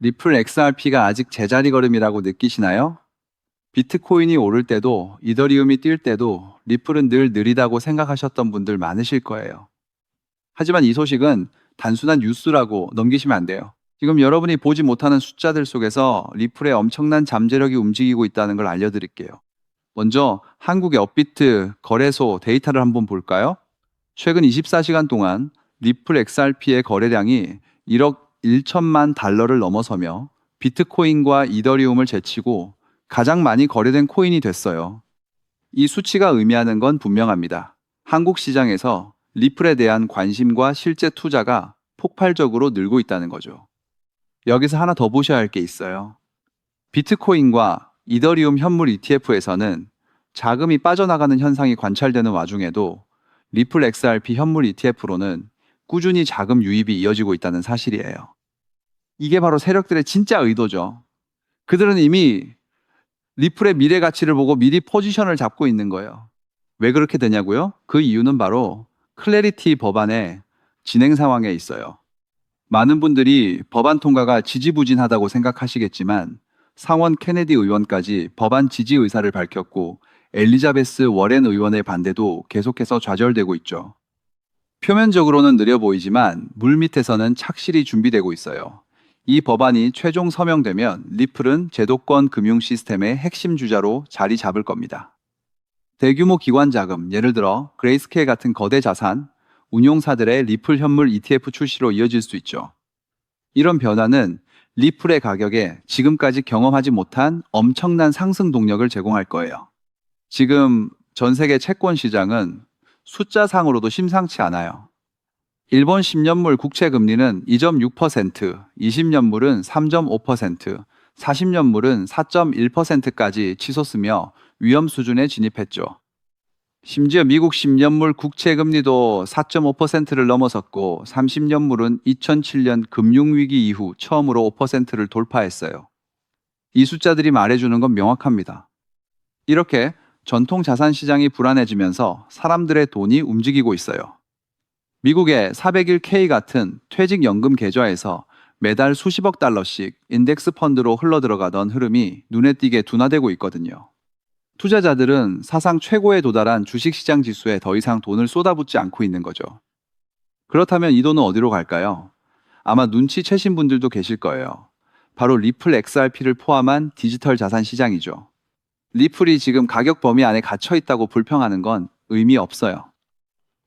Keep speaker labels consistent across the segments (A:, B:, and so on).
A: 리플 XRP가 아직 제자리 걸음이라고 느끼시나요? 비트코인이 오를 때도 이더리움이 뛸 때도 리플은 늘 느리다고 생각하셨던 분들 많으실 거예요. 하지만 이 소식은 단순한 뉴스라고 넘기시면 안 돼요. 지금 여러분이 보지 못하는 숫자들 속에서 리플의 엄청난 잠재력이 움직이고 있다는 걸 알려드릴게요. 먼저 한국의 업비트 거래소 데이터를 한번 볼까요? 최근 24시간 동안 리플 XRP의 거래량이 1억 1천만 달러를 넘어서며 비트코인과 이더리움을 제치고 가장 많이 거래된 코인이 됐어요. 이 수치가 의미하는 건 분명합니다. 한국 시장에서 리플에 대한 관심과 실제 투자가 폭발적으로 늘고 있다는 거죠. 여기서 하나 더 보셔야 할 게 있어요. 비트코인과 이더리움 현물 ETF에서는 자금이 빠져나가는 현상이 관찰되는 와중에도 리플 XRP 현물 ETF로는 꾸준히 자금 유입이 이어지고 있다는 사실이에요. 이게 바로 세력들의 진짜 의도죠. 그들은 이미 리플의 미래 가치를 보고 미리 포지션을 잡고 있는 거예요. 왜 그렇게 되냐고요? 그 이유는 바로 클래리티 법안의 진행 상황에 있어요. 많은 분들이 법안 통과가 지지부진하다고 생각하시겠지만 상원 케네디 의원까지 법안 지지 의사를 밝혔고 엘리자베스 워렌 의원의 반대도 계속해서 좌절되고 있죠. 표면적으로는 느려 보이지만 물밑에서는 착실히 준비되고 있어요. 이 법안이 최종 서명되면 리플은 제도권 금융 시스템의 핵심 주자로 자리 잡을 겁니다. 대규모 기관 자금, 예를 들어 그레이스케일 같은 거대 자산, 운용사들의 리플 현물 ETF 출시로 이어질 수 있죠. 이런 변화는 리플의 가격에 지금까지 경험하지 못한 엄청난 상승 동력을 제공할 거예요. 지금 전 세계 채권 시장은 숫자상으로도 심상치 않아요. 일본 10년물 국채 금리는 2.6%, 20년물은 3.5%, 40년물은 4.1%까지 치솟으며 위험 수준에 진입했죠. 심지어 미국 10년물 국채 금리도 4.5%를 넘어섰고 30년물은 2007년 금융위기 이후 처음으로 5%를 돌파했어요. 이 숫자들이 말해주는 건 명확합니다. 이렇게 전통 자산 시장이 불안해지면서 사람들의 돈이 움직이고 있어요. 미국의 401k 같은 퇴직연금 계좌에서 매달 수십억 달러씩 인덱스 펀드로 흘러들어가던 흐름이 눈에 띄게 둔화되고 있거든요. 투자자들은 사상 최고에 도달한 주식시장 지수에 더 이상 돈을 쏟아붓지 않고 있는 거죠. 그렇다면 이 돈은 어디로 갈까요? 아마 눈치채신 분들도 계실 거예요. 바로 리플 XRP를 포함한 디지털 자산 시장이죠. 리플이 지금 가격 범위 안에 갇혀 있다고 불평하는 건 의미 없어요.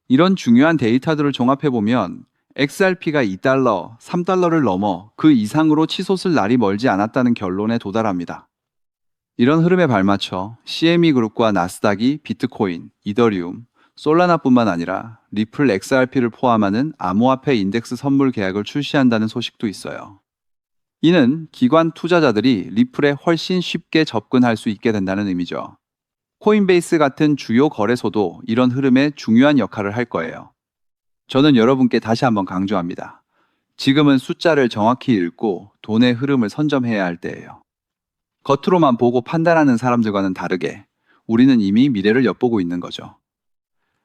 A: 이런 중요한 데이터들을 종합해보면 XRP가 2달러, 3달러를 넘어 그 이상으로 치솟을 날이 멀지 않았다는 결론에 도달합니다. 이런 흐름에 발맞춰 CME 그룹과 나스닥이 비트코인, 이더리움, 솔라나뿐만 아니라 리플 XRP를 포함하는 암호화폐 인덱스 선물 계약을 출시한다는 소식도 있어요. 이는 기관 투자자들이 리플에 훨씬 쉽게 접근할 수 있게 된다는 의미죠. 코인베이스 같은 주요 거래소도 이런 흐름에 중요한 역할을 할 거예요. 저는 여러분께 다시 한번 강조합니다. 지금은 숫자를 정확히 읽고 돈의 흐름을 선점해야 할 때예요. 겉으로만 보고 판단하는 사람들과는 다르게 우리는 이미 미래를 엿보고 있는 거죠.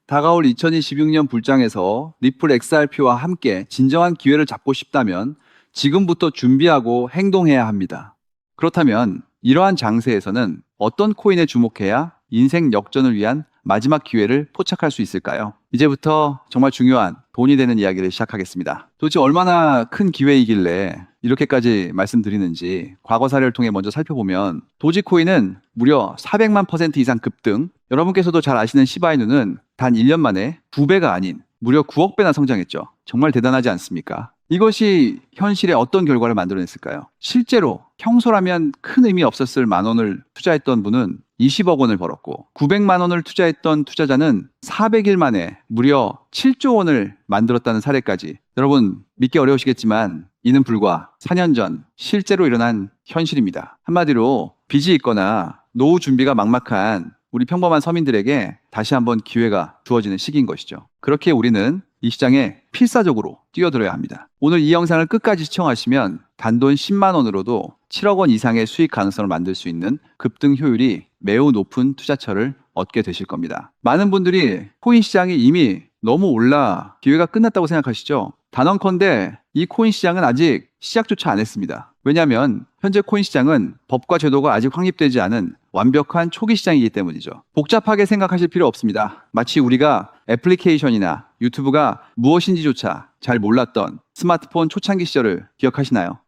A: 다가올 2026년 불장에서 리플 XRP와 함께 진정한 기회를 잡고 싶다면 지금부터 준비하고 행동해야 합니다. 그렇다면 이러한 장세에서는 어떤 코인에 주목해야 인생 역전을 위한 마지막 기회를 포착할 수 있을까요? 이제부터 정말 중요한 돈이 되는 이야기를 시작하겠습니다. 도대체 얼마나 큰 기회이길래 이렇게까지 말씀드리는지 과거 사례를 통해 먼저 살펴보면 도지코인은 무려 400만 % 이상 급등, 여러분께서도 잘 아시는 시바이누는 단 1년 만에 2배가 아닌 무려 9억 배나 성장했죠. 정말 대단하지 않습니까? 이것이 현실에 어떤 결과를 만들어냈을까요? 실제로 평소라면 큰 의미 없었을 10,000원을 투자했던 분은 20억 원을 벌었고 900만 원을 투자했던 투자자는 400일 만에 무려 7조 원을 만들었다는 사례까지. 여러분 믿기 어려우시겠지만 이는 불과 4년 전 실제로 일어난 현실입니다. 한마디로 빚이 있거나 노후 준비가 막막한 우리 평범한 서민들에게 다시 한번 기회가 주어지는 시기인 것이죠. 그렇게 우리는 이 시장에 필사적으로 뛰어들어야 합니다. 오늘 이 영상을 끝까지 시청하시면 단돈 10만 원으로도 7억 원 이상의 수익 가능성을 만들 수 있는 급등 효율이 매우 높은 투자처를 얻게 되실 겁니다. 많은 분들이 코인 시장이 이미 너무 올라 기회가 끝났다고 생각하시죠? 단언컨대 이 코인 시장은 아직 시작조차 안 했습니다. 왜냐하면 현재 코인 시장은 법과 제도가 아직 확립되지 않은 완벽한 초기 시장이기 때문이죠. 복잡하게 생각하실 필요 없습니다. 마치 우리가 애플리케이션이나 유튜브가 무엇인지조차 잘 몰랐던 스마트폰 초창기 시절을 기억하시나요?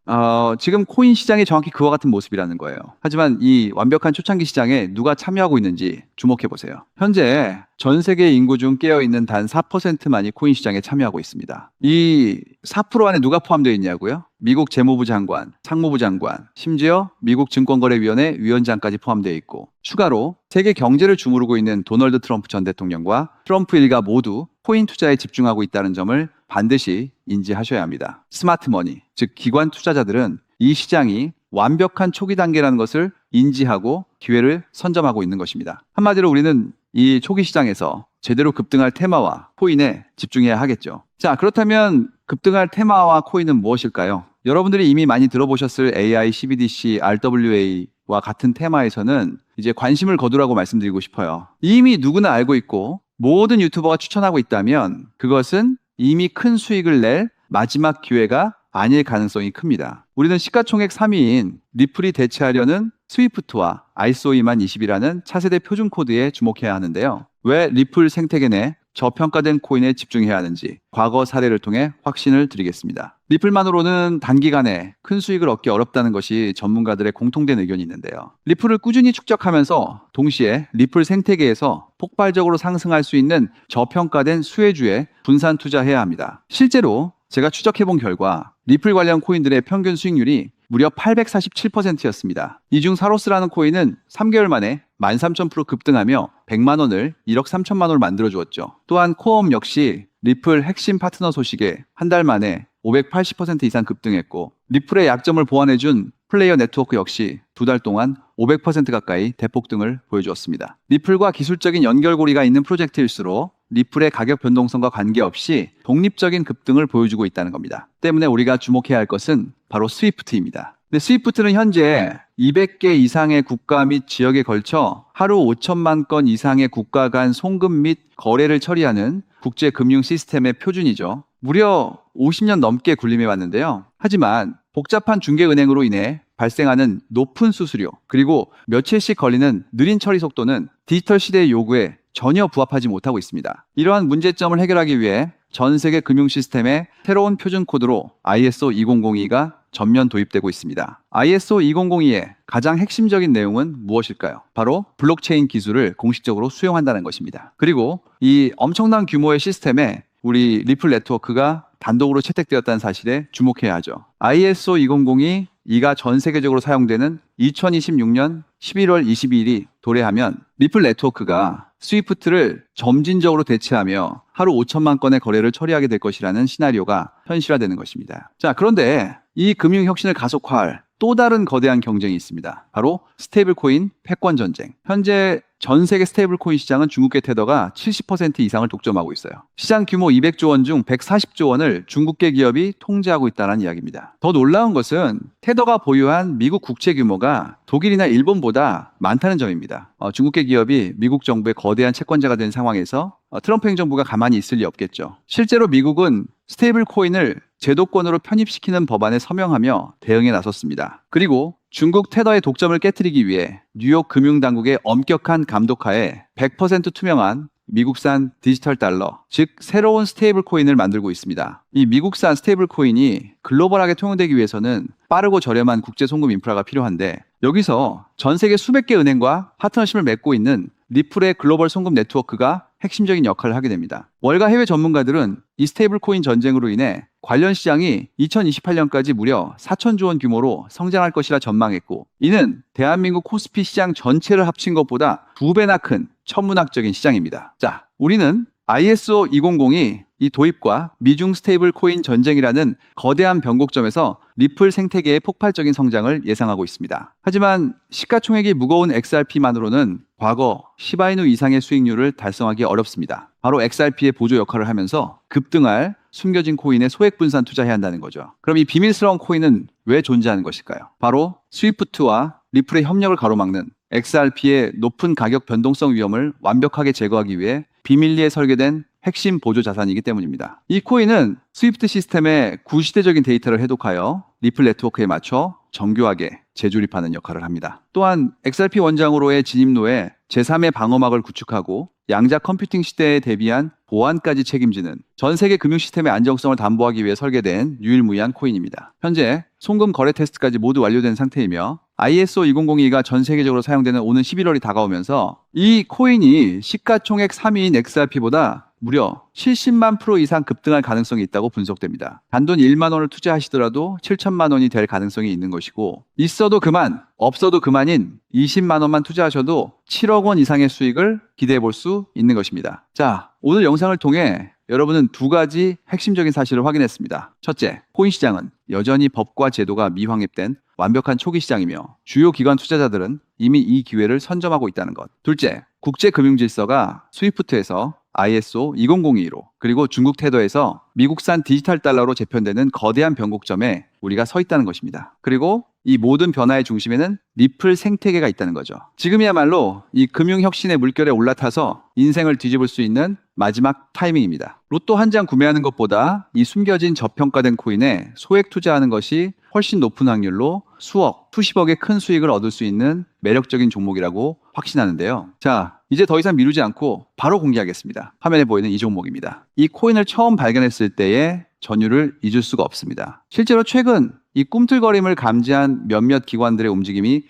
A: 지금 코인 시장이 정확히 그와 같은 모습이라는 거예요. 하지만 이 완벽한 초창기 시장에 누가 참여하고 있는지 주목해 보세요. 현재 전 세계 인구 중 깨어있는 단 4%만이 코인 시장에 참여하고 있습니다. 이 4% 안에 누가 포함되어 있냐고요? 미국 재무부 장관, 상무부 장관, 심지어 미국 증권거래위원회 위원장까지 포함되어 있고, 추가로 세계 경제를 주무르고 있는 도널드 트럼프 전 대통령과 트럼프 일가 모두 코인 투자에 집중하고 있다는 점을 반드시 인지하셔야 합니다. 스마트 머니, 즉 기관 투자자들은 이 시장이 완벽한 초기 단계라는 것을 인지하고 기회를 선점하고 있는 것입니다. 한마디로 우리는 이 초기 시장에서 제대로 급등할 테마와 코인에 집중해야 하겠죠. 자, 그렇다면 급등할 테마와 코인은 무엇일까요? 여러분들이 이미 많이 들어보셨을 AI, CBDC, RWA와 같은 테마에서는 이제 관심을 거두라고 말씀드리고 싶어요. 이미 누구나 알고 있고 모든 유튜버가 추천하고 있다면 그것은 이미 큰 수익을 낼 마지막 기회가 아닐 가능성이 큽니다. 우리는 시가총액 3위인 리플이 대체하려는 스위프트와 ISO 20020이라는 차세대 표준 코드에 주목해야 하는데요. 왜 리플 생태계 내 저평가된 코인에 집중해야 하는지 과거 사례를 통해 확신을 드리겠습니다. 리플만으로는 단기간에 큰 수익을 얻기 어렵다는 것이 전문가들의 공통된 의견이 있는데요. 리플을 꾸준히 축적하면서 동시에 리플 생태계에서 폭발적으로 상승할 수 있는 저평가된 수혜주에 분산 투자해야 합니다. 실제로 제가 추적해본 결과 리플 관련 코인들의 평균 수익률이 무려 847%였습니다. 이 중 사로스라는 코인은 3개월 만에 13,000% 급등하며 100만 원을 1억 3천만 원을 만들어 주었죠. 또한 코엄 역시 리플 핵심 파트너 소식에 한 달 만에 580% 이상 급등했고, 리플의 약점을 보완해준 플레이어 네트워크 역시 두 달 동안 500% 가까이 대폭등을 보여주었습니다. 리플과 기술적인 연결고리가 있는 프로젝트일수록 리플의 가격 변동성과 관계없이 독립적인 급등을 보여주고 있다는 겁니다. 때문에 우리가 주목해야 할 것은 바로 스위프트입니다. 근데 스위프트는 현재 200개 이상의 국가 및 지역에 걸쳐 하루 5천만 건 이상의 국가 간 송금 및 거래를 처리하는 국제 금융 시스템의 표준이죠. 무려 50년 넘게 군림해 왔는데요. 하지만 복잡한 중개은행으로 인해 발생하는 높은 수수료, 그리고 며칠씩 걸리는 느린 처리 속도는 디지털 시대의 요구에 전혀 부합하지 못하고 있습니다. 이러한 문제점을 해결하기 위해 전 세계 금융 시스템에 새로운 표준 코드로 ISO 2002가 전면 도입되고 있습니다. ISO 2002의 가장 핵심적인 내용은 무엇일까요? 바로 블록체인 기술을 공식적으로 수용한다는 것입니다. 그리고 이 엄청난 규모의 시스템에 우리 리플 네트워크가 단독으로 채택되었다는 사실에 주목해야 하죠. ISO 2002 이가 전 세계적으로 사용되는 2026년 11월 22일이 도래하면 리플 네트워크가 스위프트를 점진적으로 대체하며 하루 5천만 건의 거래를 처리하게 될 것이라는 시나리오가 현실화되는 것입니다. 자, 그런데 이 금융혁신을 가속화할 또 다른 거대한 경쟁이 있습니다. 바로 스테이블코인 패권 전쟁. 현재 전 세계 스테이블코인 시장은 중국계 테더가 70% 이상을 독점하고 있어요. 시장 규모 200조 원 중 140조 원을 중국계 기업이 통제하고 있다는 이야기입니다. 더 놀라운 것은 테더가 보유한 미국 국채 규모가 독일이나 일본보다 많다는 점입니다. 중국계 기업이 미국 정부의 거대한 채권자가 된 상황에서 트럼프 행정부가 가만히 있을 리 없겠죠. 실제로 미국은 스테이블 코인을 제도권으로 편입시키는 법안에 서명하며 대응에 나섰습니다. 그리고 중국 테더의 독점을 깨트리기 위해 뉴욕 금융당국의 엄격한 감독하에 100% 투명한 미국산 디지털 달러, 즉 새로운 스테이블 코인을 만들고 있습니다. 이 미국산 스테이블 코인이 글로벌하게 통용되기 위해서는 빠르고 저렴한 국제 송금 인프라가 필요한데, 여기서 전 세계 수백 개 은행과 파트너십을 맺고 있는 리플의 글로벌 송금 네트워크가 핵심적인 역할을 하게 됩니다. 월가 해외 전문가들은 이 스테이블 코인 전쟁으로 인해 관련 시장이 2028년까지 무려 4천조 원 규모로 성장할 것이라 전망했고, 이는 대한민국 코스피 시장 전체를 합친 것보다 2배나 큰 천문학적인 시장입니다. 자, 우리는 ISO 2002 이 도입과 미중 스테이블 코인 전쟁이라는 거대한 변곡점에서 리플 생태계의 폭발적인 성장을 예상하고 있습니다. 하지만 시가총액이 무거운 XRP만으로는 과거 시바이누 이상의 수익률을 달성하기 어렵습니다. 바로 XRP의 보조 역할을 하면서 급등할 숨겨진 코인에 소액 분산 투자해야 한다는 거죠. 그럼 이 비밀스러운 코인은 왜 존재하는 것일까요? 바로 스위프트와 리플의 협력을 가로막는 XRP의 높은 가격 변동성 위험을 완벽하게 제거하기 위해 비밀리에 설계된 핵심 보조 자산이기 때문입니다. 이 코인은 스위프트 시스템의 구시대적인 데이터를 해독하여 리플 네트워크에 맞춰 정교하게 재조립하는 역할을 합니다. 또한 XRP 원장으로의 진입로에 제3의 방어막을 구축하고 양자 컴퓨팅 시대에 대비한 보안까지 책임지는 전 세계 금융 시스템의 안정성을 담보하기 위해 설계된 유일무이한 코인입니다. 현재 송금 거래 테스트까지 모두 완료된 상태이며 ISO 2002가 전 세계적으로 사용되는 오는 11월이 다가오면서 이 코인이 시가총액 3위인 XRP보다 무려 70만 프로 이상 급등할 가능성이 있다고 분석됩니다. 단돈 1만 원을 투자하시더라도 7천만 원이 될 가능성이 있는 것이고, 있어도 그만, 없어도 그만인 20만 원만 투자하셔도 7억 원 이상의 수익을 기대해 볼 수 있는 것입니다. 자, 오늘 영상을 통해 여러분은 두 가지 핵심적인 사실을 확인했습니다. 첫째, 코인 시장은 여전히 법과 제도가 미확립된 완벽한 초기 시장이며 주요 기관 투자자들은 이미 이 기회를 선점하고 있다는 것. 둘째, 국제금융질서가 스위프트에서 ISO 2002로 그리고 중국 테더에서 미국산 디지털 달러로 재편되는 거대한 변곡점에 우리가 서 있다는 것입니다. 그리고 이 모든 변화의 중심에는 리플 생태계가 있다는 거죠. 지금이야말로 이 금융혁신의 물결에 올라타서 인생을 뒤집을 수 있는 마지막 타이밍입니다. 로또 한 장 구매하는 것보다 이 숨겨진 저평가된 코인에 소액 투자하는 것이 훨씬 높은 확률로 수억, 수십억의 큰 수익을 얻을 수 있는 매력적인 종목이라고 확신하는데요. 자, 이제 더 이상 미루지 않고 바로 공개하겠습니다. 화면에 보이는 이 종목입니다. 이 코인을 처음 발견했을 때의 전율을 잊을 수가 없습니다. 실제로 최근 이 꿈틀거림을 감지한 몇몇 기관들의 움직임이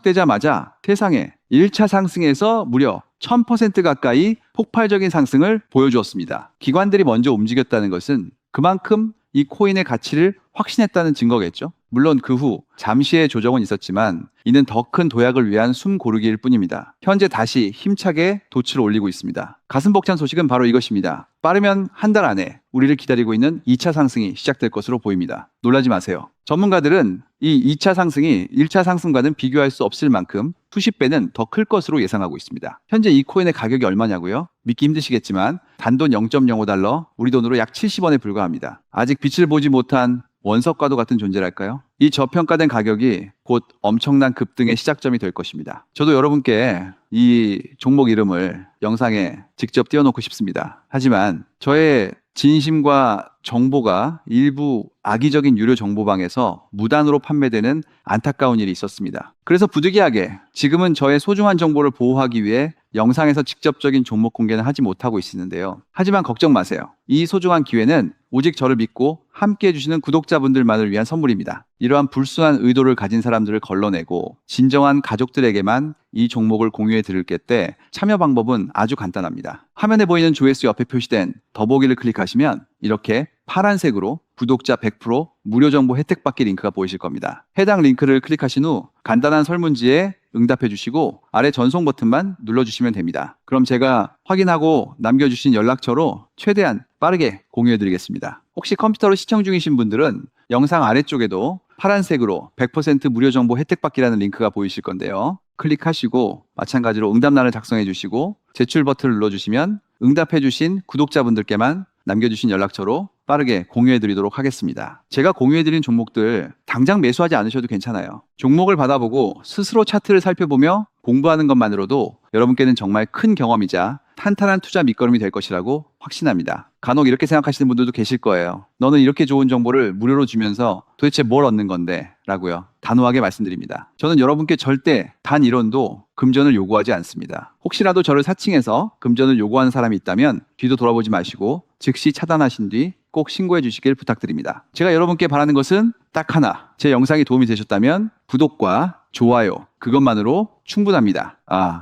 A: 포착되자마자 세상에 1차 상승에서 무려 1000% 가까이 폭발적인 상승을 보여주었습니다. 기관들이 먼저 움직였다는 것은 그만큼 이 코인의 가치를 확신했다는 증거겠죠. 물론 그 후 잠시의 조정은 있었지만 이는 더 큰 도약을 위한 숨 고르기일 뿐입니다. 현재 다시 힘차게 돛을 올리고 있습니다. 가슴 벅찬 소식은 바로 이것입니다. 빠르면 한 달 안에 우리를 기다리고 있는 2차 상승이 시작될 것으로 보입니다. 놀라지 마세요. 전문가들은 이 2차 상승이 1차 상승과는 비교할 수 없을 만큼 수십 배는 더 클 것으로 예상하고 있습니다. 현재 이 코인의 가격이 얼마냐고요? 믿기 힘드시겠지만 단돈 0.05달러, 우리 돈으로 약 70원에 불과합니다. 아직 빛을 보지 못한 원석과도 같은 존재랄까요? 이 저평가된 가격이 곧 엄청난 급등의 시작점이 될 것입니다. 저도 여러분께 이 종목 이름을 영상에 직접 띄워놓고 싶습니다. 하지만 저의 진심과 정보가 일부 악의적인 유료 정보방에서 무단으로 판매되는 안타까운 일이 있었습니다. 그래서 부득이하게 지금은 저의 소중한 정보를 보호하기 위해 영상에서 직접적인 종목 공개는 하지 못하고 있는데요. 하지만 걱정 마세요. 이 소중한 기회는 오직 저를 믿고 함께 해주시는 구독자분들만을 위한 선물입니다. 이러한 불순한 의도를 가진 사람들을 걸러내고 진정한 가족들에게만 이 종목을 공유해 드릴 때 참여 방법은 아주 간단합니다. 화면에 보이는 조회수 옆에 표시된 더보기를 클릭하시면 이렇게 파란색으로 구독자 100% 무료 정보 혜택 받기 링크가 보이실 겁니다. 해당 링크를 클릭하신 후 간단한 설문지에 응답해 주시고 아래 전송 버튼만 눌러주시면 됩니다. 그럼 제가 확인하고 남겨주신 연락처로 최대한 빠르게 공유해 드리겠습니다. 혹시 컴퓨터로 시청 중이신 분들은 영상 아래쪽에도 파란색으로 100% 무료 정보 혜택 받기라는 링크가 보이실 건데요. 클릭하시고 마찬가지로 응답란을 작성해 주시고 제출 버튼을 눌러주시면 응답해 주신 구독자분들께만 남겨주신 연락처로 빠르게 공유해 드리도록 하겠습니다. 제가 공유해 드린 종목들 당장 매수하지 않으셔도 괜찮아요. 종목을 받아보고 스스로 차트를 살펴보며 공부하는 것만으로도 여러분께는 정말 큰 경험이자 탄탄한 투자 밑거름이 될 것이라고 확신합니다. 간혹 이렇게 생각하시는 분들도 계실 거예요. 너는 이렇게 좋은 정보를 무료로 주면서 도대체 뭘 얻는 건데? 라고요. 단호하게 말씀드립니다. 저는 여러분께 절대 단 1원도 금전을 요구하지 않습니다. 혹시라도 저를 사칭해서 금전을 요구하는 사람이 있다면 뒤도 돌아보지 마시고 즉시 차단하신 뒤 꼭 신고해 주시길 부탁드립니다. 제가 여러분께 바라는 것은 딱 하나. 제 영상이 도움이 되셨다면 구독과 좋아요, 그것만으로 충분합니다.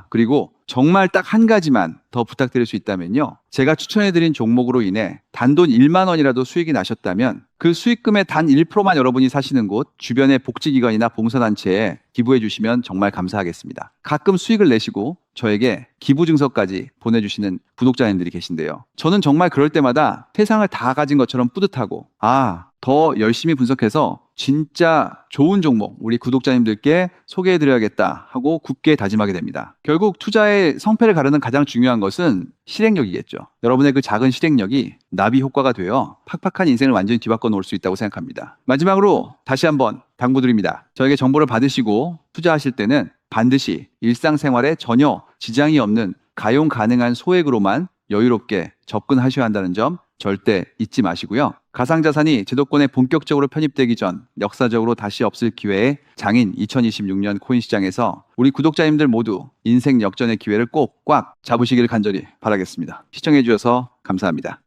A: 그리고 정말 딱 한 가지만 더 부탁드릴 수 있다면요. 제가 추천해드린 종목으로 인해 단돈 1만 원이라도 수익이 나셨다면 그 수익금의 단 1%만 여러분이 사시는 곳 주변의 복지기관이나 봉사단체에 기부해 주시면 정말 감사하겠습니다. 가끔 수익을 내시고 저에게 기부 증서까지 보내주시는 구독자님들이 계신데요. 저는 정말 그럴 때마다 세상을 다 가진 것처럼 뿌듯하고 더 열심히 분석해서 진짜 좋은 종목 우리 구독자님들께 소개해드려야겠다 하고 굳게 다짐하게 됩니다. 결국 투자의 성패를 가르는 가장 중요한 것은 실행력이겠죠. 여러분의 그 작은 실행력이 나비 효과가 되어 팍팍한 인생을 완전히 뒤바꿔 놓을 수 있다고 생각합니다. 마지막으로 다시 한번 당부드립니다. 저에게 정보를 받으시고 투자하실 때는 반드시 일상생활에 전혀 지장이 없는 가용 가능한 소액으로만 여유롭게 접근하셔야 한다는 점 절대 잊지 마시고요. 가상자산이 제도권에 본격적으로 편입되기 전 역사적으로 다시 없을 기회에 장인 2026년 코인 시장에서 우리 구독자님들 모두 인생 역전의 기회를 꼭 꽉 잡으시길 간절히 바라겠습니다. 시청해 주셔서 감사합니다.